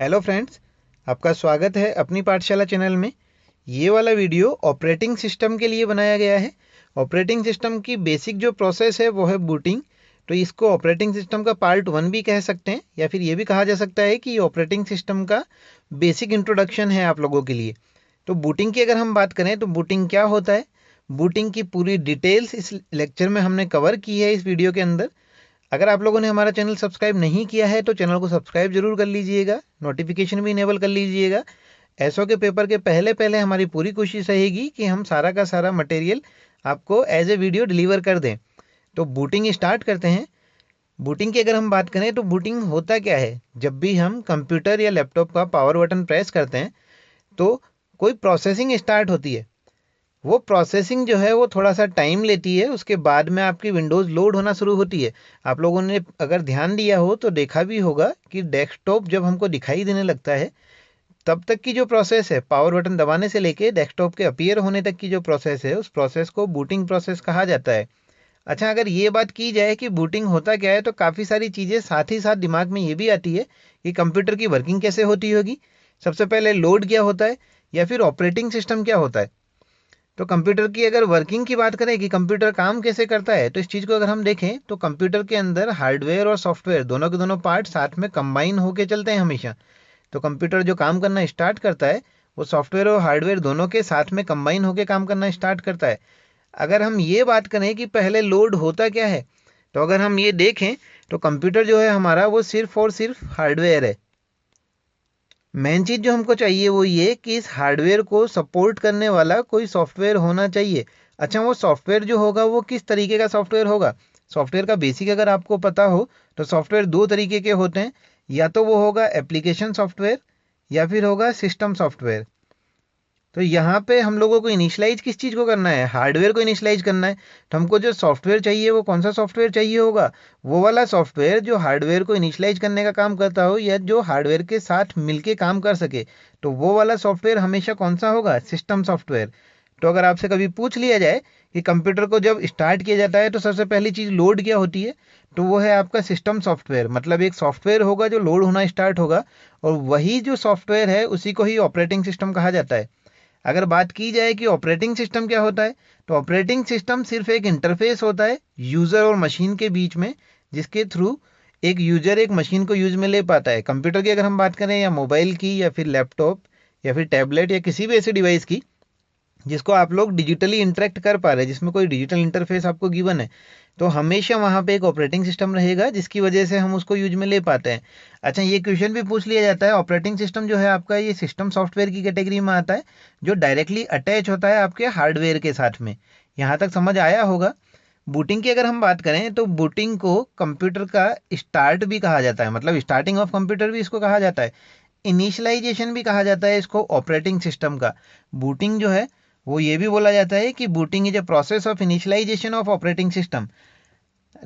Hello friends, आपका स्वागत है अपनी पाठशाला चैनल में। ये वाला वीडियो ऑपरेटिंग सिस्टम के लिए बनाया गया है। ऑपरेटिंग सिस्टम की बेसिक जो प्रोसेस है वो है बूटिंग। तो इसको ऑपरेटिंग सिस्टम का पार्ट 1 भी कह सकते हैं, या फिर ये भी कहा जा सकता है कि ऑपरेटिंग सिस्टम का बेसिक इंट्रोडक्शन है आप लोगों के लिए। तो बूटिंग की अगर हम बात करें तो बूटिंग क्या होता है, बूटिंग की पूरी डिटेल्स इस लेक्चर में हमने कवर की है इस वीडियो के अंदर। अगर आप लोगों ने हमारा चैनल सब्सक्राइब नहीं किया है तो चैनल को सब्सक्राइब जरूर कर लीजिएगा, नोटिफिकेशन भी इनेबल कर लीजिएगा। एसओ के पेपर के पहले पहले हमारी पूरी कोशिश रहेगी कि हम सारा का सारा मटेरियल आपको एज ए वीडियो डिलीवर कर दें। तो बूटिंग स्टार्ट करते हैं। बूटिंग की अगर हम बात करें तो बूटिंग होता क्या है, जब भी हम कंप्यूटर या लैपटॉप का पावर बटन प्रेस करते हैं तो कोई प्रोसेसिंग स्टार्ट होती है। वो प्रोसेसिंग जो है वो थोड़ा सा टाइम लेती है, उसके बाद में आपकी विंडोज़ लोड होना शुरू होती है। आप लोगों ने अगर ध्यान दिया हो तो देखा भी होगा कि डेस्कटॉप जब हमको दिखाई देने लगता है तब तक की जो प्रोसेस है, पावर बटन दबाने से लेके डेस्कटॉप के अपीयर होने तक की जो प्रोसेस है, उस प्रोसेस को बूटिंग प्रोसेस कहा जाता है। अच्छा, अगर ये बात की जाए कि बूटिंग होता क्या है तो काफ़ी सारी चीज़ें साथ ही साथ दिमाग में ये भी आती है कि कंप्यूटर की वर्किंग कैसे होती होगी। सबसे पहले लोड क्या होता है, या फिर ऑपरेटिंग सिस्टम क्या होता है। तो कंप्यूटर की अगर वर्किंग की बात करें कि कंप्यूटर काम कैसे करता है, तो इस चीज़ को अगर हम देखें तो कंप्यूटर के अंदर हार्डवेयर और सॉफ्टवेयर दोनों के दोनों पार्ट साथ में कंबाइन होके चलते हैं हमेशा। तो कंप्यूटर जो काम करना स्टार्ट करता है वो सॉफ्टवेयर और हार्डवेयर दोनों के साथ में कंबाइन होके काम करना स्टार्ट करता है। अगर हम ये बात करें कि पहले लोड होता क्या है, तो अगर हम ये देखें तो कंप्यूटर जो है हमारा वो सिर्फ और सिर्फ हार्डवेयर है। मेन चीज़ जो हमको चाहिए वो ये कि इस हार्डवेयर को सपोर्ट करने वाला कोई सॉफ्टवेयर होना चाहिए। अच्छा, वो सॉफ्टवेयर जो होगा वो किस तरीके का सॉफ्टवेयर होगा। सॉफ्टवेयर का बेसिक अगर आपको पता हो तो सॉफ्टवेयर दो तरीके के होते हैं, या तो वो होगा एप्लीकेशन सॉफ्टवेयर या फिर होगा सिस्टम सॉफ्टवेयर। तो यहाँ पे हम लोगों को इनिशलाइज किस चीज़ को करना है, हार्डवेयर को इनिशलाइज करना है। तो हमको जो सॉफ्टवेयर चाहिए वो कौन सा सॉफ्टवेयर चाहिए होगा, वो वाला सॉफ्टवेयर जो हार्डवेयर को इनिशलाइज करने का काम करता हो या जो हार्डवेयर के साथ मिलके काम कर सके। तो वो वाला सॉफ्टवेयर हमेशा कौन सा होगा, सिस्टम सॉफ्टवेयर। तो अगर आपसे कभी पूछ लिया जाए कि कंप्यूटर को जब स्टार्ट किया जाता है तो सबसे पहली चीज़ लोड क्या होती है, तो वो है आपका सिस्टम सॉफ्टवेयर। मतलब एक सॉफ्टवेयर होगा जो लोड होना स्टार्ट होगा, और वही जो सॉफ्टवेयर है उसी को ही ऑपरेटिंग सिस्टम कहा जाता है। अगर बात की जाए कि ऑपरेटिंग सिस्टम क्या होता है, तो ऑपरेटिंग सिस्टम सिर्फ एक इंटरफेस होता है यूज़र और मशीन के बीच में, जिसके थ्रू एक यूज़र एक मशीन को यूज में ले पाता है। कंप्यूटर की अगर हम बात करें, या मोबाइल की, या फिर लैपटॉप, या फिर टैबलेट, या किसी भी ऐसे डिवाइस की जिसको आप लोग डिजिटली इंटरेक्ट कर पा रहे हैं, जिसमें कोई डिजिटल इंटरफेस आपको गिवन है, तो हमेशा वहाँ पे एक ऑपरेटिंग सिस्टम रहेगा जिसकी वजह से हम उसको यूज में ले पाते हैं। अच्छा, ये क्वेश्चन भी पूछ लिया जाता है, ऑपरेटिंग सिस्टम जो है आपका ये सिस्टम सॉफ्टवेयर की कैटेगरी में आता है, जो डायरेक्टली अटैच होता है आपके हार्डवेयर के साथ में। यहाँ तक समझ आया होगा। बूटिंग की अगर हम बात करें तो बूटिंग को कंप्यूटर का स्टार्ट भी कहा जाता है, मतलब स्टार्टिंग ऑफ कंप्यूटर भी इसको कहा जाता है। इनिशियलाइजेशन भी कहा जाता है इसको ऑपरेटिंग सिस्टम का। बूटिंग जो है वो ये भी बोला जाता है कि booting is a process of initialization of operating system.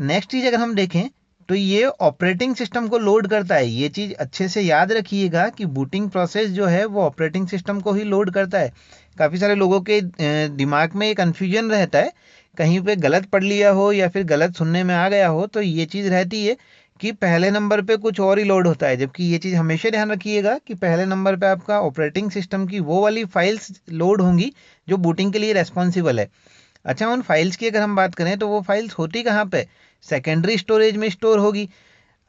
Next चीज़ अगर हम देखें तो ये ऑपरेटिंग सिस्टम को लोड करता है। ये चीज़ अच्छे से याद रखिएगा कि बूटिंग प्रोसेस जो है वो ऑपरेटिंग सिस्टम को ही लोड करता है। काफ़ी सारे लोगों के दिमाग में एक कन्फ्यूजन रहता है, कहीं पे गलत पढ़ लिया हो या फिर गलत सुनने में आ गया हो, तो ये चीज़ रहती है कि पहले नंबर पे कुछ और ही लोड होता है, जबकि ये चीज़ हमेशा ध्यान रखिएगा कि पहले नंबर पे आपका ऑपरेटिंग सिस्टम की वो वाली फाइल्स लोड होंगी जो बूटिंग के लिए रेस्पॉन्सिबल है। अच्छा, उन फाइल्स की अगर हम बात करें तो वो फाइल्स होती कहाँ पे, सेकेंडरी स्टोरेज में स्टोर होगी।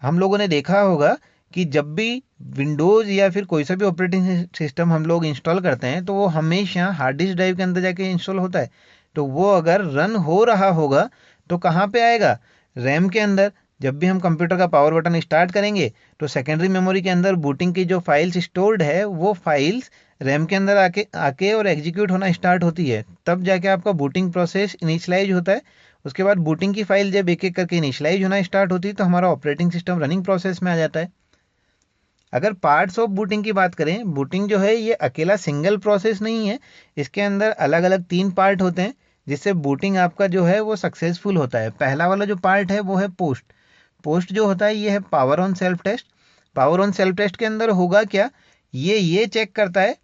हम लोगों ने देखा होगा कि जब भी विंडोज़ या फिर कोई सा भी ऑपरेटिंग सिस्टम हम लोग इंस्टॉल करते हैं तो वो हमेशा हार्ड डिस्क ड्राइव के अंदर जाके इंस्टॉल होता है। तो वो अगर रन हो रहा होगा तो कहाँ पे आएगा, रैम के अंदर। जब भी हम कंप्यूटर का पावर बटन स्टार्ट करेंगे तो सेकेंडरी मेमोरी के अंदर बूटिंग की जो फाइल्स स्टोर्ड है वो फाइल्स रैम के अंदर आके आके और एग्जीक्यूट होना स्टार्ट होती है, तब जाके आपका बूटिंग प्रोसेस इनिशियलाइज होता है। उसके बाद बूटिंग की फाइल जब एक एक करके इनिशियलाइज होना स्टार्ट होती है तो हमारा ऑपरेटिंग सिस्टम रनिंग प्रोसेस में आ जाता है। अगर पार्ट्स ऑफ बूटिंग की बात करें, बूटिंग जो है ये अकेला सिंगल प्रोसेस नहीं है। इसके अंदर अलग अलग 3 पार्ट होते हैं जिससे बूटिंग आपका जो है वो सक्सेसफुल होता है। पहला वाला जो पार्ट है वो है पोस्ट। पोस्ट जो होता है ये है power on self test. Power on self test के अंदर होगा क्या, ये चेक करता है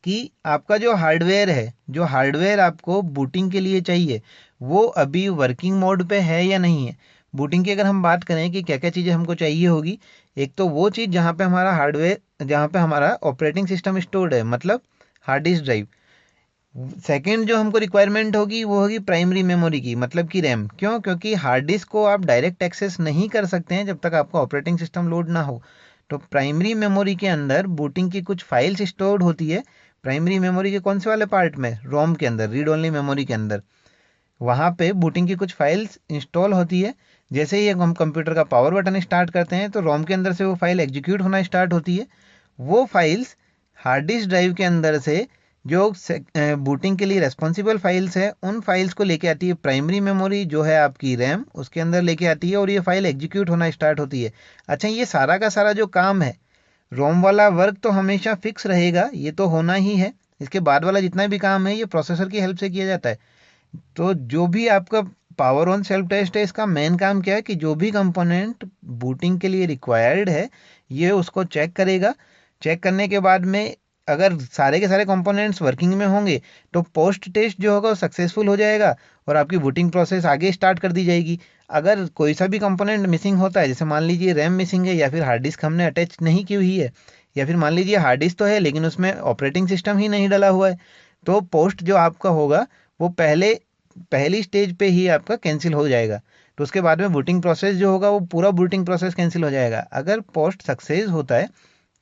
कि आपका जो हार्डवेयर है, जो हार्डवेयर आपको बूटिंग के लिए चाहिए, वो अभी वर्किंग मोड पे है या नहीं है। बूटिंग की अगर हम बात करें कि क्या क्या चीज़ें हमको चाहिए होगी, एक तो वो चीज़ जहाँ पे हमारा हार्डवेयर, जहाँ पे हमारा ऑपरेटिंग सिस्टम स्टोर्ड है, मतलब हार्ड डिस्क ड्राइव। सेकंड जो हमको रिक्वायरमेंट होगी वो होगी प्राइमरी मेमोरी की, मतलब कि रैम। क्यों? क्योंकि हार्ड डिस्क को आप डायरेक्ट एक्सेस नहीं कर सकते हैं जब तक आपका ऑपरेटिंग सिस्टम लोड ना हो। तो प्राइमरी मेमोरी के अंदर बूटिंग की कुछ फाइल्स स्टोर्ड होती है। प्राइमरी मेमोरी के कौन से वाले पार्ट में? रोम के अंदर, रीड ओनली मेमोरी के अंदर। वहाँ पे बूटिंग की कुछ फाइल्स इंस्टॉल होती है। जैसे ही हम कंप्यूटर का पावर बटन स्टार्ट करते हैं तो रोम के अंदर से वो फाइल एग्जीक्यूट होना स्टार्ट होती है। वो फाइल्स हार्ड डिस्क ड्राइव के अंदर से जो बूटिंग के लिए रेस्पॉन्सिबल फाइल्स है, उन फाइल्स को लेके आती है प्राइमरी मेमोरी, जो है आपकी रैम, उसके अंदर लेके आती है और ये फाइल एग्जीक्यूट होना स्टार्ट होती है। अच्छा, ये सारा का सारा जो काम है, रोम वाला वर्क तो हमेशा फिक्स रहेगा, ये तो होना ही है। इसके बाद वाला जितना भी काम है ये प्रोसेसर की हेल्प से किया जाता है। तो जो भी आपका पावर ऑन सेल्फ टेस्ट है, इसका मेन काम क्या है कि जो भी कंपोनेंट बूटिंग के लिए रिक्वायर्ड है, ये उसको चेक करेगा। चेक करने के बाद में अगर सारे के सारे कंपोनेंट्स वर्किंग में होंगे तो पोस्ट टेस्ट जो होगा वो सक्सेसफुल हो जाएगा और आपकी बूटिंग प्रोसेस आगे स्टार्ट कर दी जाएगी। अगर कोई सा भी कंपोनेंट मिसिंग होता है, जैसे मान लीजिए रैम मिसिंग है या फिर हार्ड डिस्क हमने अटैच नहीं की हुई है, या फिर मान लीजिए हार्ड डिस्क तो है लेकिन उसमें ऑपरेटिंग सिस्टम ही नहीं डला हुआ है, तो पोस्ट जो आपका होगा वो पहली स्टेज पे ही आपका कैंसिल हो जाएगा। तो उसके बाद में बूटिंग प्रोसेस जो होगा वो पूरा बूटिंग प्रोसेस कैंसिल हो जाएगा। अगर पोस्ट सक्सेस होता है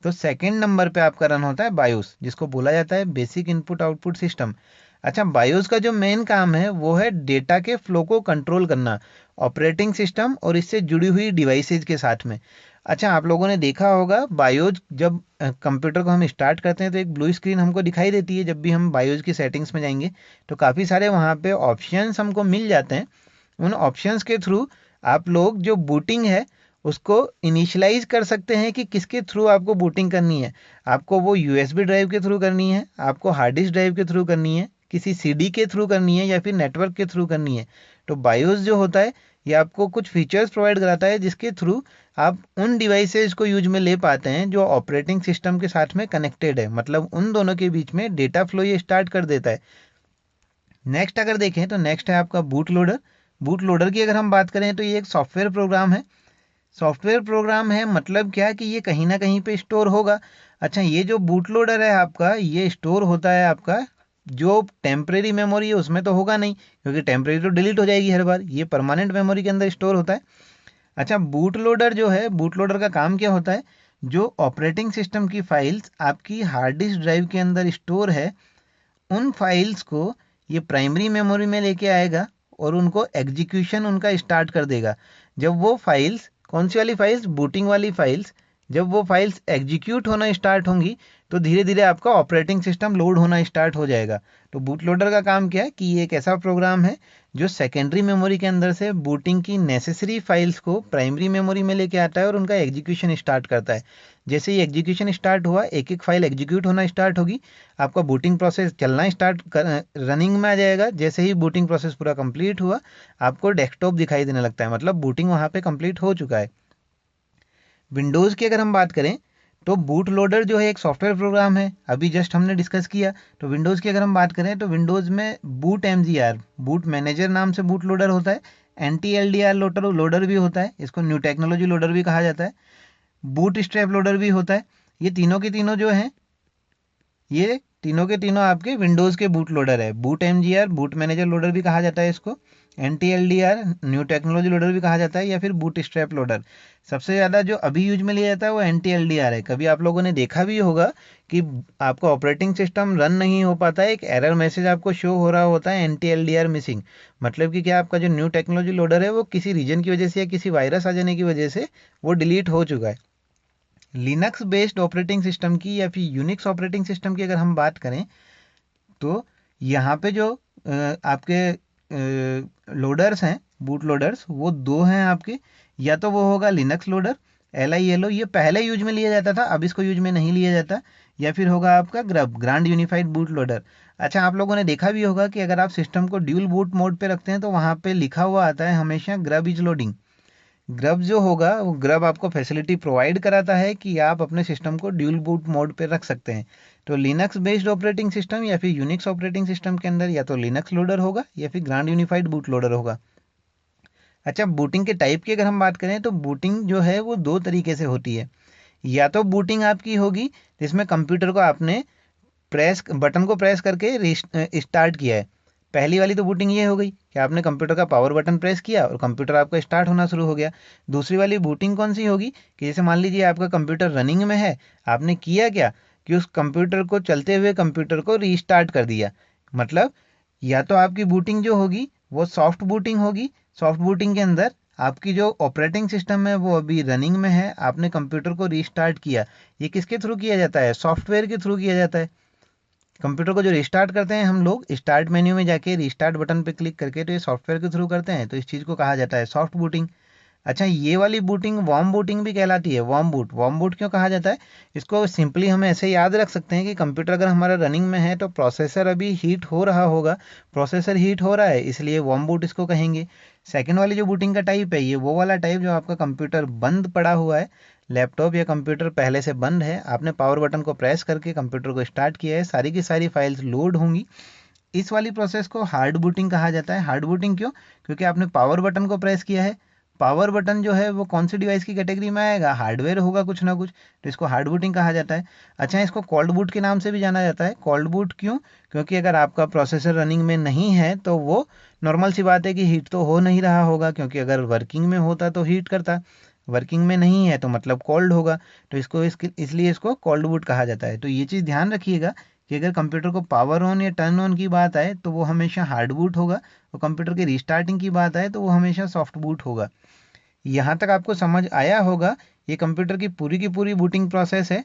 तो सेकंड नंबर पे आपका रन होता है बायोस, जिसको बोला जाता है बेसिक इनपुट आउटपुट सिस्टम। अच्छा, बायोस का जो मेन काम है वो है डेटा के फ्लो को कंट्रोल करना, ऑपरेटिंग सिस्टम और इससे जुड़ी हुई डिवाइसेज के साथ में। अच्छा, आप लोगों ने देखा होगा बायोज, जब कंप्यूटर को हम स्टार्ट करते हैं तो एक ब्लू स्क्रीन हमको दिखाई देती है। जब भी हम बायोज की सेटिंग्स में जाएंगे तो काफ़ी सारे वहाँ पे ऑप्शंस हमको मिल जाते हैं। उन ऑप्शंस के थ्रू आप लोग जो बूटिंग है उसको इनिशियलाइज कर सकते हैं कि किसके थ्रू आपको बूटिंग करनी है। आपको वो यूएसबी ड्राइव के थ्रू करनी है, आपको हार्ड डिस्क ड्राइव के थ्रू करनी है, किसी सीडी के थ्रू करनी है, या फिर नेटवर्क के थ्रू करनी है। तो बायोस जो होता है ये आपको कुछ फीचर्स प्रोवाइड कराता है जिसके थ्रू आप उन डिवाइसेज को यूज में ले पाते हैं जो ऑपरेटिंग सिस्टम के साथ में कनेक्टेड है, मतलब उन दोनों के बीच में डेटा फ्लो ये स्टार्ट कर देता है। नेक्स्ट अगर देखें तो नेक्स्ट है आपका बूट लोडर। बूट लोडर की अगर हम बात करें तो ये एक सॉफ्टवेयर प्रोग्राम है। सॉफ्टवेयर प्रोग्राम है मतलब क्या कि ये कहीं ना कहीं पे स्टोर होगा। अच्छा, ये जो बूट लोडर है आपका, ये स्टोर होता है आपका जो टेम्परेरी मेमोरी है उसमें तो होगा नहीं, क्योंकि टेम्परेरी तो डिलीट हो जाएगी हर बार। ये परमानेंट मेमोरी के अंदर स्टोर होता है। अच्छा, बूट लोडर जो है, बूट लोडर का काम क्या होता है? जो ऑपरेटिंग सिस्टम की फाइल्स आपकी हार्ड डिस्क ड्राइव के अंदर स्टोर है, उन फाइल्स को ये प्राइमरी मेमोरी में लेके आएगा और उनको एग्जीक्यूशन उनका स्टार्ट कर देगा। जब वो फाइल्स, कौन सी वाली फाइल्स? बूटिंग वाली फाइल्स। जब वो फाइल्स एग्जीक्यूट होना स्टार्ट होंगी तो धीरे धीरे आपका ऑपरेटिंग सिस्टम लोड होना स्टार्ट हो जाएगा। तो बूट लोडर का काम क्या है कि ये एक ऐसा प्रोग्राम है जो सेकेंडरी मेमोरी के अंदर से बूटिंग की नेसेसरी फाइल्स को प्राइमरी मेमोरी में लेके आता है और उनका एग्जीक्यूशन स्टार्ट करता है। जैसे ही एग्जीक्यूशन स्टार्ट हुआ, एक एक फाइल एग्जीक्यूट होना स्टार्ट होगी, आपका बूटिंग प्रोसेस चलना स्टार्ट रनिंग में आ जाएगा। जैसे ही बूटिंग प्रोसेस पूरा कंप्लीट हुआ, आपको डेस्कटॉप दिखाई देने लगता है, मतलब बूटिंग वहाँ पे कंप्लीट हो चुका है। विंडोज़ की अगर हम बात करें तो बूट लोडर जो है एक सॉफ्टवेयर प्रोग्राम है, अभी जस्ट हमने डिस्कस किया। तो विंडोज़ की अगर हम बात करें तो विंडोज़ में बूट MGR, बूट मैनेजर नाम से बूट लोडर होता है। NTLDR लोडर भी होता है, इसको न्यू टेक्नोलॉजी लोडर भी कहा जाता है। बूट स्ट्रैप लोडर भी होता है। ये तीनों के तीनों जो हैं, ये तीनों के तीनों आपके विंडोज़ के बूट लोडर है। Boot MGR, boot manager loader भी कहा जाता है इसको। NTLDR, न्यू टेक्नोलॉजी लोडर भी कहा जाता है, या फिर बूट स्ट्रैप लोडर। सबसे ज़्यादा जो अभी यूज में लिया जाता है वो NTLDR है। कभी आप लोगों ने देखा भी होगा कि आपका ऑपरेटिंग सिस्टम रन नहीं हो पाता है, एक एरर मैसेज आपको शो हो रहा होता है NTLDR मिसिंग। मतलब कि क्या, आपका जो न्यू टेक्नोलॉजी लोडर है वो किसी रीजन की वजह से या किसी वायरस आ जाने की वजह से वो डिलीट हो चुका है। लिनक्स बेस्ड ऑपरेटिंग सिस्टम की या फिर यूनिक्स ऑपरेटिंग सिस्टम की अगर हम बात करें तो यहाँ पे जो आपके लोडर्स हैं, बूट लोडर्स, वो दो हैं आपके। या तो वो होगा लिनक्स लोडर, LILO, ये पहले यूज में लिया जाता था, अब इसको यूज में नहीं लिया जाता। या फिर होगा आपका grub, grand unified boot loader. अच्छा, आप लोगों ने देखा भी होगा कि अगर आप सिस्टम को ड्यूल बूट मोड पे रखते हैं तो वहाँ पे लिखा हुआ आता है हमेशा ग्रब इज लोडिंग। ग्रब जो होगा वो ग्रब आपको फैसिलिटी प्रोवाइड कराता है कि आप अपने सिस्टम को ड्यूल बूट मोड पे रख सकते हैं। तो लिनक्स बेस्ड ऑपरेटिंग सिस्टम या फिर यूनिक्स ऑपरेटिंग सिस्टम के अंदर या तो लिनक्स लोडर होगा या फिर ग्रांड यूनिफाइड बूट लोडर होगा। अच्छा, बूटिंग के टाइप की अगर हम बात करें तो बूटिंग जो है वो दो तरीके से होती है। या तो बूटिंग आपकी होगी जिसमें कंप्यूटर को आपने बटन को प्रेस करके स्टार्ट किया है। पहली वाली तो बूटिंग ये हो गई कि आपने कंप्यूटर का पावर बटन प्रेस किया और कंप्यूटर आपका स्टार्ट होना शुरू हो गया। दूसरी वाली बूटिंग कौन सी होगी कि जैसे मान लीजिए आपका कंप्यूटर रनिंग में है, आपने किया क्या कि उस कंप्यूटर को, चलते हुए कंप्यूटर को रीस्टार्ट कर दिया। मतलब या तो आपकी बूटिंग जो होगी वो सॉफ्ट बूटिंग होगी। सॉफ्ट बूटिंग के अंदर आपकी जो ऑपरेटिंग सिस्टम है वो अभी रनिंग में है, आपने कंप्यूटर को रीस्टार्ट किया। ये किसके थ्रू किया जाता है? सॉफ्टवेयर के थ्रू किया जाता है। कंप्यूटर को जो रिस्टार्ट करते हैं हम लोग, स्टार्ट मेन्यू में जाके रिस्टार्ट बटन पे क्लिक करके, तो ये सॉफ्टवेयर के थ्रू करते हैं, तो इस चीज़ को कहा जाता है सॉफ्ट बूटिंग। अच्छा, ये वाली बूटिंग वार्म बूटिंग भी कहलाती है। वार्म बूट क्यों कहा जाता है? इसको सिंपली हम ऐसे याद रख सकते हैं कि कंप्यूटर अगर हमारा रनिंग में है तो प्रोसेसर अभी हीट हो रहा होगा, प्रोसेसर हीट हो रहा है, इसलिए वार्म बूट इसको कहेंगे। सेकंड वाली जो बूटिंग का टाइप है, ये वो वाला टाइप जो आपका कंप्यूटर बंद पड़ा हुआ है, लैपटॉप या कंप्यूटर पहले से बंद है, आपने पावर बटन को प्रेस करके कंप्यूटर को स्टार्ट किया है, सारी की सारी फाइल्स लोड होंगी, इस वाली प्रोसेस को हार्ड बूटिंग कहा जाता है। हार्ड बूटिंग क्यों? क्योंकि आपने पावर बटन को प्रेस किया है। पावर बटन जो है वो कौन सी डिवाइस की कैटेगरी में आएगा? हार्डवेयर होगा कुछ ना कुछ, तो इसको हार्ड बूटिंग कहा जाता है। अच्छा, इसको कोल्ड बूट के नाम से भी जाना जाता है। कोल्ड बूट क्यों? क्योंकि अगर आपका प्रोसेसर रनिंग में नहीं है तो वो नॉर्मल सी बात है कि हीट तो हो नहीं रहा होगा, क्योंकि अगर वर्किंग में होता तो हीट करता, वर्किंग में नहीं है तो मतलब कोल्ड होगा, तो इसलिए इसको कोल्ड बूट कहा जाता है। तो ये चीज़ ध्यान रखिएगा कि अगर कंप्यूटर को पावर ऑन या टर्न ऑन की बात आए तो वो हमेशा हार्ड बूट होगा, और कंप्यूटर की रीस्टार्टिंग की बात आए तो वो हमेशा सॉफ्ट बूट होगा। यहाँ तक आपको समझ आया होगा। ये कंप्यूटर की पूरी बूटिंग प्रोसेस है।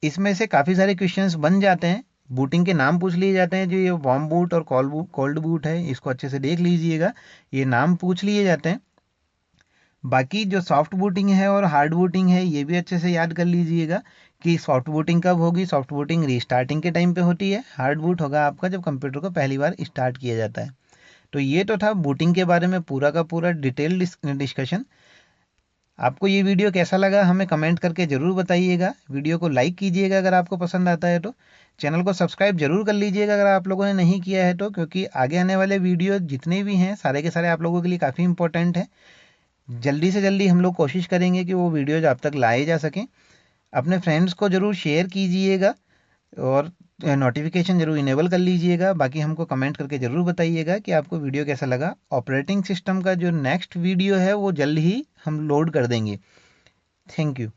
इसमें से काफ़ी सारे क्वेश्चंस बन जाते हैं, बूटिंग के नाम पूछ लिए जाते हैं। जो ये वार्म बूट और कोल्ड बूट है, इसको अच्छे से देख लीजिएगा, ये नाम पूछ लिए जाते हैं। बाकी जो सॉफ्ट बूटिंग है और हार्ड बूटिंग है, ये भी अच्छे से याद कर लीजिएगा कि सॉफ्ट बूटिंग कब होगी। सॉफ्ट बूटिंग रीस्टार्टिंग के टाइम पे होती है, हार्ड बूट होगा आपका जब कंप्यूटर को पहली बार स्टार्ट किया जाता है। तो ये तो था बूटिंग के बारे में पूरा का पूरा डिटेल डिस्कशन। आपको ये वीडियो कैसा लगा हमें कमेंट करके ज़रूर बताइएगा। वीडियो को लाइक कीजिएगा अगर आपको पसंद आता है तो। चैनल को सब्सक्राइब जरूर कर लीजिएगा अगर आप लोगों ने नहीं किया है तो, क्योंकि आगे आने वाले वीडियो जितने भी हैं सारे के सारे आप लोगों के लिए काफ़ी इंपॉर्टेंट है। जल्दी से जल्दी हम लोग कोशिश करेंगे कि वो वीडियोज आप तक लाए जा सकें। अपने फ्रेंड्स को ज़रूर शेयर कीजिएगा और नोटिफिकेशन ज़रूर इनेबल कर लीजिएगा। बाकी हमको कमेंट करके ज़रूर बताइएगा कि आपको वीडियो कैसा लगा। ऑपरेटिंग सिस्टम का जो नेक्स्ट वीडियो है वो जल्द ही हम लोड कर देंगे। Thank you.